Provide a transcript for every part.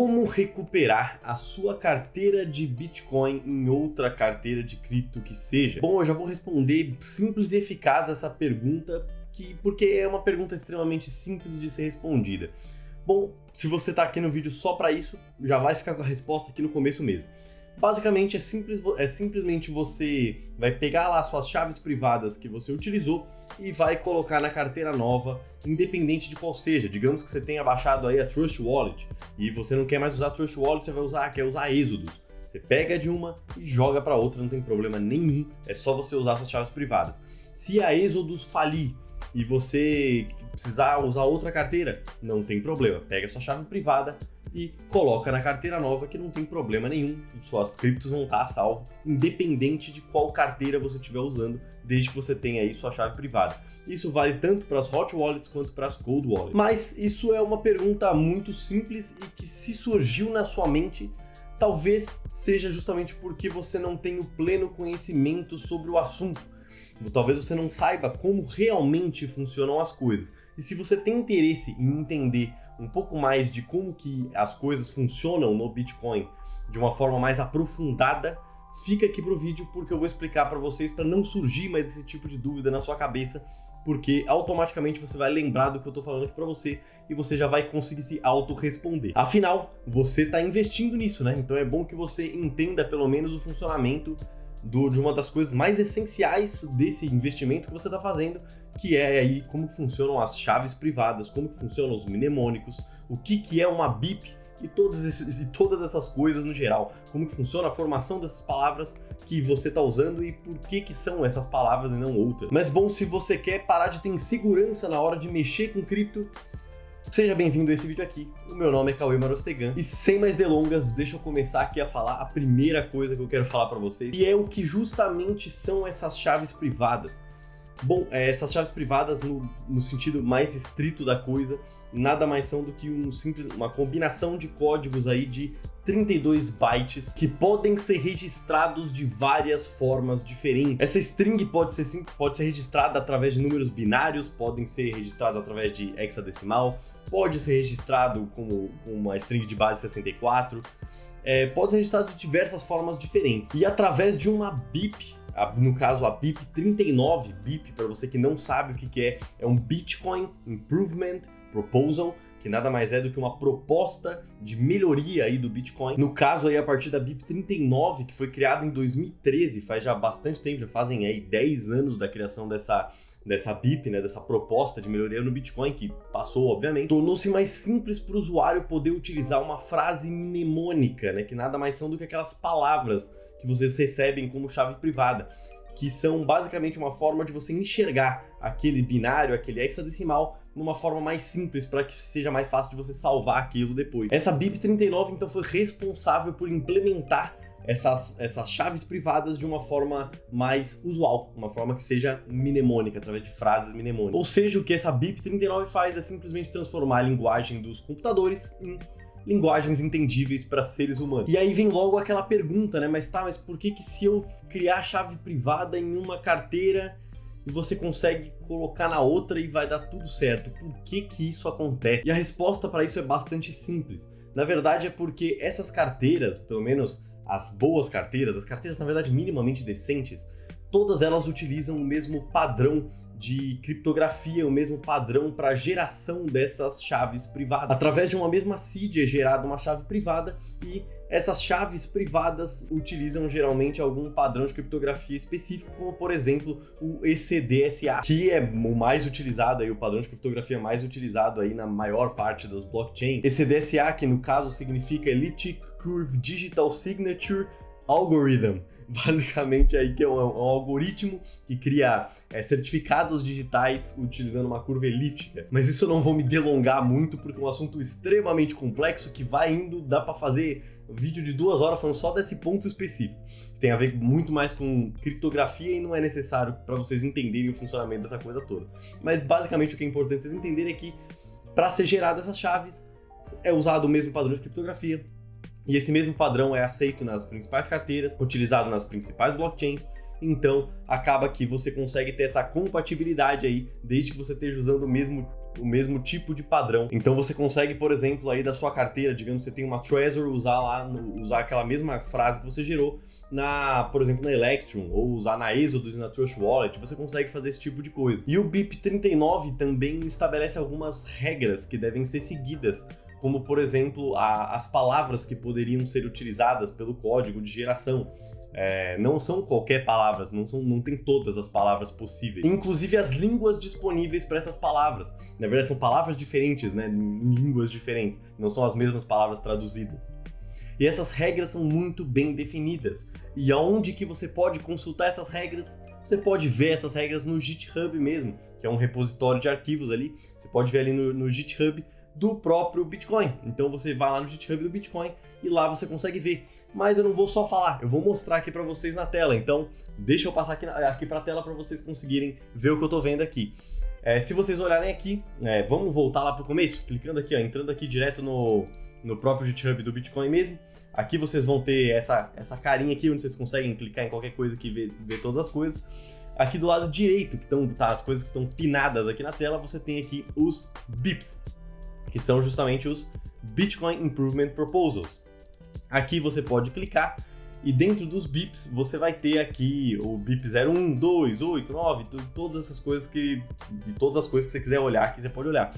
Como recuperar a sua carteira de Bitcoin em outra carteira de cripto que seja? Bom, eu já vou responder simples e eficaz essa pergunta, porque é uma pergunta extremamente simples de ser respondida. Bom, se você está aqui no vídeo só para isso, já vai ficar com a resposta aqui no começo mesmo. Basicamente, é simplesmente você vai pegar lá suas chaves privadas que você utilizou e vai colocar na carteira nova, independente de qual seja. Digamos que você tenha baixado aí a Trust Wallet e você não quer mais usar a Trust Wallet, você quer usar a Exodus. Você pega de uma e joga para outra, não tem problema nenhum, é só você usar suas chaves privadas. Se a Exodus falir e você precisar usar outra carteira, não tem problema. Pega a sua chave privada e coloca na carteira nova, que não tem problema nenhum. Suas criptos vão estar salvo, independente de qual carteira você estiver usando, desde que você tenha aí sua chave privada. Isso vale tanto para as Hot Wallets quanto para as Cold Wallets. Mas isso é uma pergunta muito simples e que, se surgiu na sua mente, talvez seja justamente porque você não tem o pleno conhecimento sobre o assunto. Talvez você não saiba como realmente funcionam as coisas. E se você tem interesse em entender um pouco mais de como que as coisas funcionam no Bitcoin de uma forma mais aprofundada, fica aqui pro vídeo, porque eu vou explicar para vocês, para não surgir mais esse tipo de dúvida na sua cabeça, porque automaticamente você vai lembrar do que eu tô falando aqui para você e você já vai conseguir se auto-responder. Afinal, você tá investindo nisso, né? Então é bom que você entenda pelo menos o funcionamento de uma das coisas mais essenciais desse investimento que você está fazendo, que é aí como funcionam as chaves privadas, como que funcionam os mnemônicos, o que é uma BIP e todas essas coisas no geral, como que funciona a formação dessas palavras que você está usando e por que são essas palavras e não outras. Mas bom, se você quer parar de ter insegurança na hora de mexer com cripto, seja bem-vindo a esse vídeo aqui. O meu nome é Cauê Marostegan e, sem mais delongas, deixa eu começar aqui a falar a primeira coisa que eu quero falar para vocês, e é o que justamente são essas chaves privadas. Bom, essas chaves privadas, no sentido mais estrito da coisa, nada mais são do que uma combinação de códigos aí de 32 bytes que podem ser registrados de várias formas diferentes. Essa string pode ser registrada através de números binários, podem ser registrados através de hexadecimal, pode ser registrado como uma string de base 64, pode ser registrado de diversas formas diferentes. E através de uma BIP, no caso a BIP 39, BIP, para você que não sabe o que é um Bitcoin Improvement Proposal, que nada mais é do que uma proposta de melhoria aí do Bitcoin. No caso aí, a partir da BIP 39, que foi criada em 2013, faz já bastante tempo, já fazem aí 10 anos da criação dessa BIP, né, dessa proposta de melhoria no Bitcoin, que passou, obviamente, tornou-se mais simples para o usuário poder utilizar uma frase mnemônica, né, que nada mais são do que aquelas palavras que vocês recebem como chave privada, que são basicamente uma forma de você enxergar aquele binário, aquele hexadecimal, numa forma mais simples, para que seja mais fácil de você salvar aquilo depois. Essa BIP 39, então, foi responsável por implementar essas chaves privadas de uma forma mais usual, uma forma que seja mnemônica, através de frases mnemônicas. Ou seja, o que essa BIP 39 faz é simplesmente transformar a linguagem dos computadores em linguagens entendíveis para seres humanos. E aí vem logo aquela pergunta, né? Mas por que se eu criar chave privada em uma carteira e você consegue colocar na outra e vai dar tudo certo? Por que isso acontece? E a resposta para isso é bastante simples. Na verdade é porque essas carteiras, pelo menos as boas carteiras, as carteiras na verdade minimamente decentes, todas elas utilizam o mesmo padrão de criptografia, o mesmo padrão para geração dessas chaves privadas. Através de uma mesma seed é gerada uma chave privada e essas chaves privadas utilizam geralmente algum padrão de criptografia específico, como por exemplo o ECDSA, que é o mais utilizado aí, o padrão de criptografia mais utilizado aí na maior parte das blockchains. ECDSA, que no caso significa Elliptic Curve Digital Signature Algorithm. Basicamente aí que é um algoritmo que cria certificados digitais utilizando uma curva elíptica. Mas isso eu não vou me delongar muito, porque é um assunto extremamente complexo que vai indo, dá para fazer vídeo de 2 horas falando só desse ponto específico. Tem a ver muito mais com criptografia e não é necessário para vocês entenderem o funcionamento dessa coisa toda. Mas basicamente o que é importante vocês entenderem é que para ser gerado essas chaves é usado o mesmo padrão de criptografia. E esse mesmo padrão é aceito nas principais carteiras, utilizado nas principais blockchains, então acaba que você consegue ter essa compatibilidade aí, desde que você esteja usando o mesmo mesmo tipo de padrão. Então você consegue, por exemplo, aí da sua carteira, digamos que você tem uma Trezor, usar aquela mesma frase que você gerou por exemplo, na Electrum, ou usar na Exodus e na Trust Wallet, você consegue fazer esse tipo de coisa. E o BIP39 também estabelece algumas regras que devem ser seguidas, como, por exemplo, as palavras que poderiam ser utilizadas pelo código de geração. Não são qualquer palavras, não tem todas as palavras possíveis. Inclusive as línguas disponíveis para essas palavras. Na verdade, são palavras diferentes, né, em línguas diferentes. Não são as mesmas palavras traduzidas. E essas regras são muito bem definidas. E aonde que você pode consultar essas regras? Você pode ver essas regras no GitHub mesmo, que é um repositório de arquivos ali. Você pode ver ali no GitHub do próprio Bitcoin. Então você vai lá no GitHub do Bitcoin e lá você consegue ver. Mas eu não vou só falar, eu vou mostrar aqui para vocês na tela. Então deixa eu passar aqui para a tela para vocês conseguirem ver o que eu estou vendo aqui. Se vocês olharem aqui, vamos voltar lá para o começo, clicando aqui, entrando aqui direto no próprio GitHub do Bitcoin mesmo. Aqui vocês vão ter essa carinha aqui, onde vocês conseguem clicar em qualquer coisa que vê todas as coisas. Aqui do lado direito, que estão as coisas que estão pinadas aqui na tela, você tem aqui os BIPs, que são justamente os Bitcoin Improvement Proposals. Aqui você pode clicar e dentro dos BIPs você vai ter aqui o BIP 01, 2, 8, 9, todas essas coisas todas as coisas que você quiser olhar, que você pode olhar.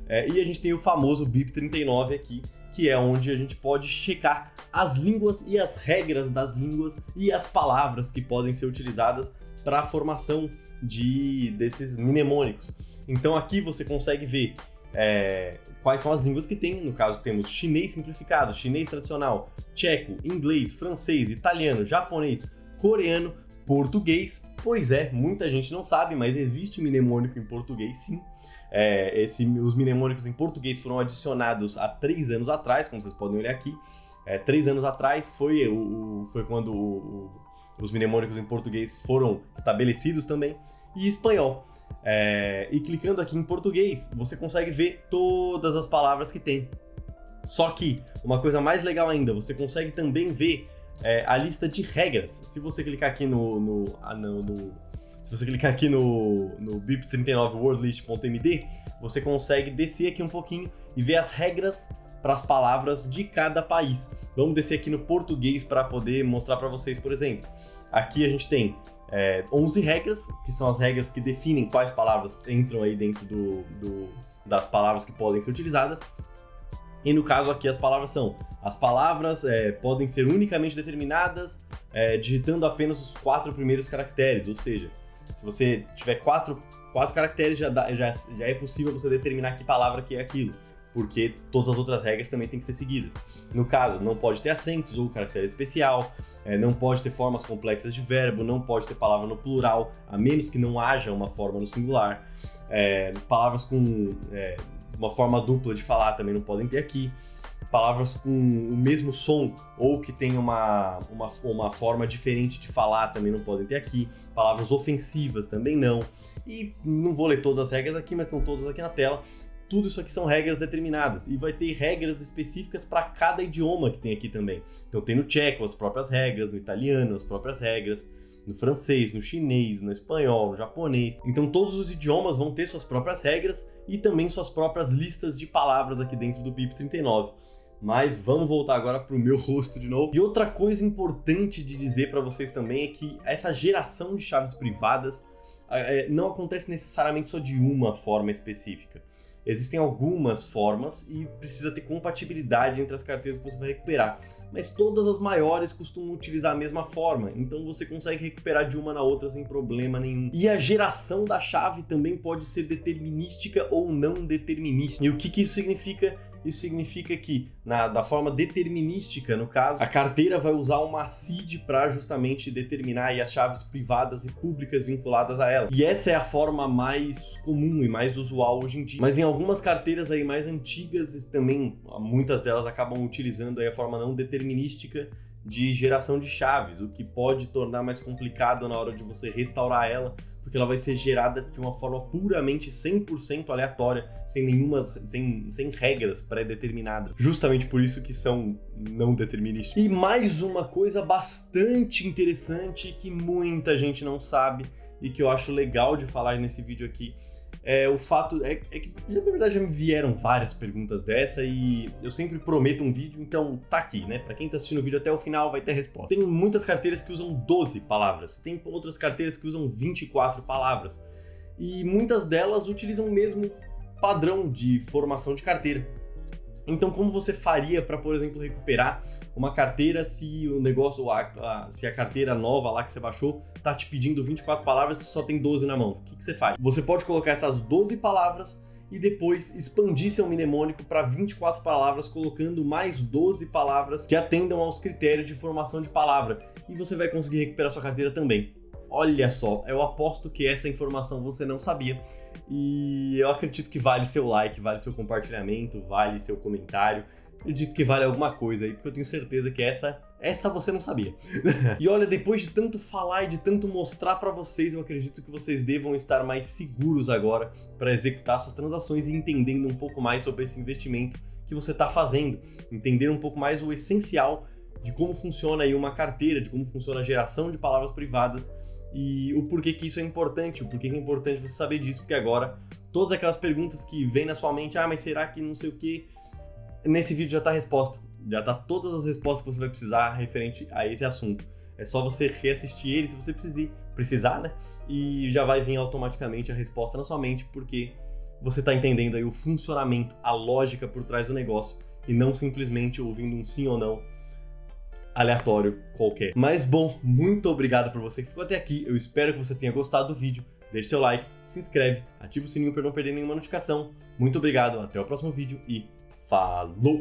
E a gente tem o famoso BIP 39 aqui, que é onde a gente pode checar as línguas e as regras das línguas e as palavras que podem ser utilizadas para a formação desses mnemônicos. Então aqui você consegue ver quais são as línguas que tem. No caso temos chinês simplificado, chinês tradicional, tcheco, inglês, francês, italiano, japonês, coreano, português. Pois muita gente não sabe, mas existe mnemônico em português sim. Os mnemônicos em português foram adicionados há 3 anos atrás, como vocês podem olhar aqui. 3 anos atrás foi quando os mnemônicos em português foram estabelecidos também, e espanhol. E clicando aqui em português, você consegue ver todas as palavras que tem. Só que, uma coisa mais legal ainda, você consegue também ver a lista de regras. Se você clicar aqui no bip39worldlist.md, você consegue descer aqui um pouquinho e ver as regras para as palavras de cada país. Vamos descer aqui no português para poder mostrar para vocês, por exemplo. Aqui a gente tem 11 regras, que são as regras que definem quais palavras entram aí dentro das palavras que podem ser utilizadas. E no caso aqui as palavras podem ser unicamente determinadas digitando apenas os 4 primeiros caracteres, ou seja, se você tiver 4 caracteres, já é possível você determinar que palavra que é aquilo, porque todas as outras regras também têm que ser seguidas. No caso, não pode ter acentos ou caractere especial, não pode ter formas complexas de verbo, não pode ter palavra no plural, a menos que não haja uma forma no singular. Palavras com uma forma dupla de falar também não podem ter aqui. Palavras com o mesmo som ou que tem uma forma diferente de falar também não podem ter aqui. Palavras ofensivas também não. E não vou ler todas as regras aqui, mas estão todas aqui na tela. Tudo isso aqui são regras determinadas e vai ter regras específicas para cada idioma que tem aqui também. Então tem no tcheco as próprias regras, no italiano as próprias regras, no francês, no chinês, no espanhol, no japonês. Então todos os idiomas vão ter suas próprias regras e também suas próprias listas de palavras aqui dentro do BIP39. Mas vamos voltar agora para o meu rosto de novo. E outra coisa importante de dizer para vocês também é que essa geração de chaves privadas não acontece necessariamente só de uma forma específica. Existem algumas formas e precisa ter compatibilidade entre as carteiras que você vai recuperar. Mas todas as maiores costumam utilizar a mesma forma, então você consegue recuperar de uma na outra sem problema nenhum. E a geração da chave também pode ser determinística ou não determinística. E o que isso significa? Isso significa que, da forma determinística, no caso, a carteira vai usar uma seed para justamente determinar aí as chaves privadas e públicas vinculadas a ela. E essa é a forma mais comum e mais usual hoje em dia. Mas em algumas carteiras aí mais antigas, também, muitas delas acabam utilizando aí a forma não determinística de geração de chaves, o que pode tornar mais complicado na hora de você restaurar ela, porque ela vai ser gerada de uma forma puramente 100% aleatória, sem regras pré-determinadas. Justamente por isso que são não determinísticas. E mais uma coisa bastante interessante que muita gente não sabe e que eu acho legal de falar nesse vídeo aqui, o fato é que, na verdade, já me vieram várias perguntas dessa e eu sempre prometo um vídeo, então tá aqui, né? Pra quem tá assistindo o vídeo até o final vai ter resposta. Tem muitas carteiras que usam 12 palavras, tem outras carteiras que usam 24 palavras e muitas delas utilizam o mesmo padrão de formação de carteira. Então, como você faria para, por exemplo, recuperar uma carteira se o negócio, se a carteira nova lá que você baixou tá te pedindo 24 palavras e só tem 12 na mão? O que você faz? Você pode colocar essas 12 palavras e depois expandir seu mnemônico para 24 palavras, colocando mais 12 palavras que atendam aos critérios de formação de palavra. E você vai conseguir recuperar sua carteira também. Olha só, eu aposto que essa informação você não sabia. E eu acredito que vale seu like, vale seu compartilhamento, vale seu comentário. Acredito que vale alguma coisa aí, porque eu tenho certeza que essa você não sabia. E olha, depois de tanto falar e de tanto mostrar pra vocês, eu acredito que vocês devam estar mais seguros agora para executar suas transações e entendendo um pouco mais sobre esse investimento que você está fazendo. Entender um pouco mais o essencial de como funciona aí uma carteira, de como funciona a geração de palavras privadas e o porquê que isso é importante, o porquê que é importante você saber disso, porque agora todas aquelas perguntas que vêm na sua mente, mas será que não sei o que, nesse vídeo já tá a resposta, já tá todas as respostas que você vai precisar referente a esse assunto. É só você reassistir ele se você precisar, né? E já vai vir automaticamente a resposta na sua mente, porque você tá entendendo aí o funcionamento, a lógica por trás do negócio e não simplesmente ouvindo um sim ou não aleatório qualquer. Mas bom, muito obrigado por você que ficou até aqui, eu espero que você tenha gostado do vídeo, deixe seu like, se inscreve, ativa o sininho para não perder nenhuma notificação. Muito obrigado, até o próximo vídeo e falou!